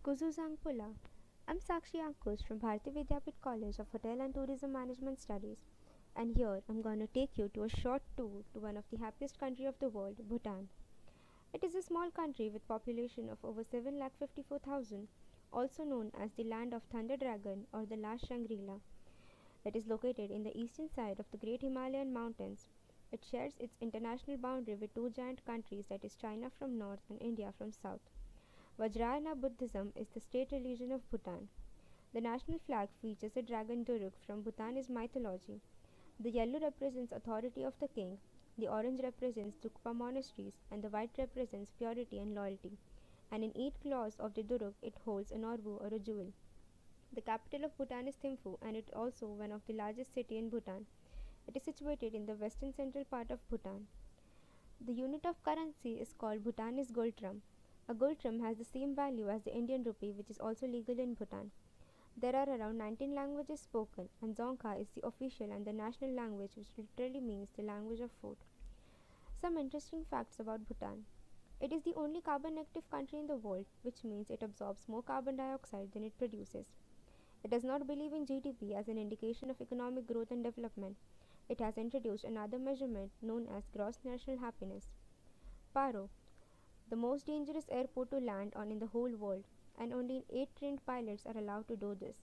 Kuzu Zangpula. I'm Sakshi Ankush from Bharati Vidyapit College of Hotel and Tourism Management Studies, and here I'm going to take you to a short tour to one of the happiest country of the world, Bhutan. It is a small country with population of over 7,54,000, also known as the land of Thunder Dragon or the last Shangri-La. It is located in the eastern side of the Great Himalayan Mountains. It shares its international boundary with two giant countries, that is China from north and India from south. Vajrayana Buddhism is the state religion of Bhutan. The national flag features a dragon Duruk from Bhutanese mythology. The yellow represents authority of the king, the orange represents Drukpa monasteries, and the white represents purity and loyalty. And in each claws of the Duruk, it holds a Norbu or a jewel. The capital of Bhutan is Thimphu, and it is also one of the largest city in Bhutan. It is situated in the western central part of Bhutan. The unit of currency is called Bhutanese Gultram. A Gultram has the same value as the Indian rupee, which is also legal in Bhutan. There are around 19 languages spoken, and Dzongkha is the official and the national language, which literally means the language of food. Some interesting facts about Bhutan. It is the only carbon negative country in the world, which means it absorbs more carbon dioxide than it produces. It does not believe in GDP as an indication of economic growth and development. It has introduced another measurement known as gross national happiness. Paro, the most dangerous airport to land on in the whole world, and only 8 trained pilots are allowed to do this.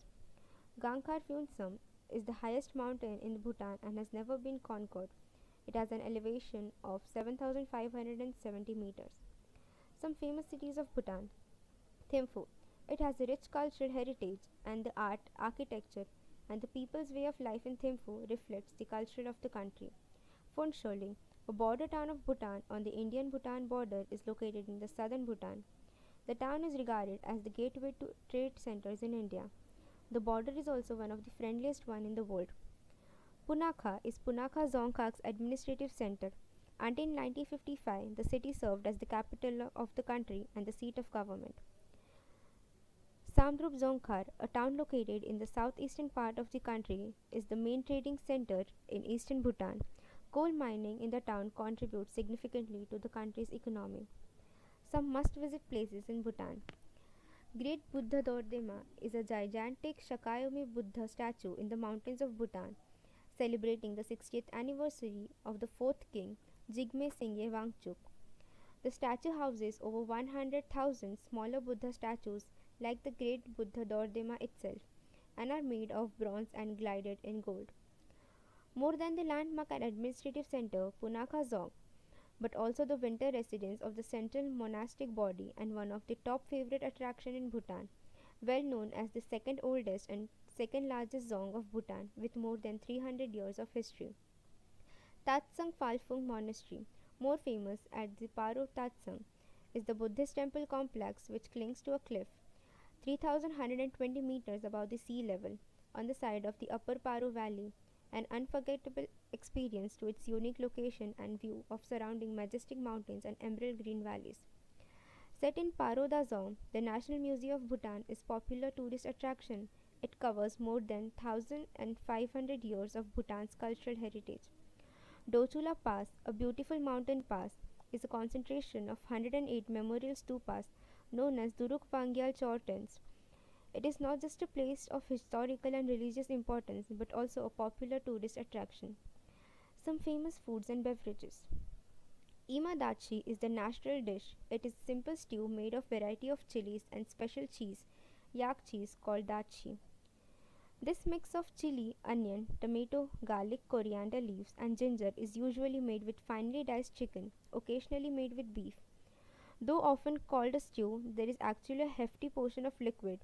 Gangkhar Phuntsum is the highest mountain in Bhutan and has never been conquered. It has an elevation of 7,570 meters. Some famous cities of Bhutan. Thimphu. It has a rich cultural heritage and the art, architecture, and the people's way of life in Thimphu reflects the culture of the country. Phuntsholing, a border town of Bhutan on the Indian-Bhutan border, is located in the southern Bhutan. The town is regarded as the gateway to trade centers in India. The border is also one of the friendliest one in the world. Punakha is Punakha Dzongkhag's administrative center. Until 1955, the city served as the capital of the country and the seat of government. Samdrup Dzongkhar, a town located in the southeastern part of the country, is the main trading center in eastern Bhutan. Coal mining in the town contributes significantly to the country's economy. Some must-visit places in Bhutan. Great Buddha Dordema is a gigantic Shakyamuni Buddha statue in the mountains of Bhutan, celebrating the 60th anniversary of the fourth king, Jigme Singye Wangchuk. The statue houses over 100,000 smaller Buddha statues like the Great Buddha Dordema itself, and are made of bronze and gilded in gold. More than the landmark and administrative center, Punakha Dzong, but also the winter residence of the central monastic body and one of the top favorite attraction in Bhutan, well known as the second oldest and second largest Dzong of Bhutan with more than 300 years of history. Tatsang Phalphung Monastery, more famous at the Paro Tatsang, is the Buddhist temple complex which clings to a cliff 3,120 meters above the sea level on the side of the Upper Paro Valley, an unforgettable experience to its unique location and view of surrounding majestic mountains and emerald green valleys. Set in Paroda Dzong, the National Museum of Bhutan is popular tourist attraction. It covers more than 1,500 years of Bhutan's cultural heritage. Dochula Pass, a beautiful mountain pass, is a concentration of 108 memorial stupas known as Duruk Pangyal Chortens. It is not just a place of historical and religious importance but also a popular tourist attraction. Some famous foods and beverages. Ima dachi is the national dish. It is simple stew made of variety of chilies and special cheese, yak cheese called dachi. This mix of chili, onion, tomato, garlic, coriander leaves and ginger is usually made with finely diced chicken, occasionally made with beef. Though often called a stew, there is actually a hefty portion of liquid,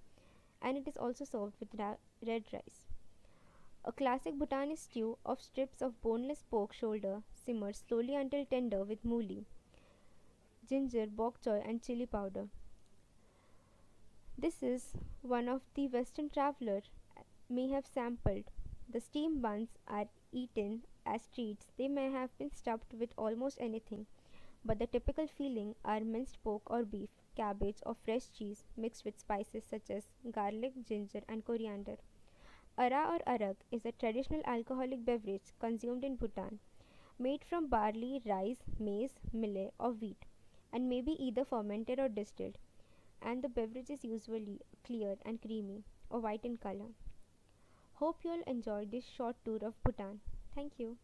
and it is also served with red rice. A classic Bhutanese stew of strips of boneless pork shoulder simmers slowly until tender with mooli, ginger, bok choy and chili powder. This is one of the Western traveler may have sampled. The steamed buns are eaten as treats. They may have been stuffed with almost anything, but the typical filling are minced pork or beef, cabbage or fresh cheese mixed with spices such as garlic, ginger and coriander. Ara or arak is a traditional alcoholic beverage consumed in Bhutan, made from barley, rice, maize, millet or wheat, and may be either fermented or distilled. and the beverage is usually clear and creamy or white in color. Hope you all enjoyed this short tour of Bhutan. Thank you.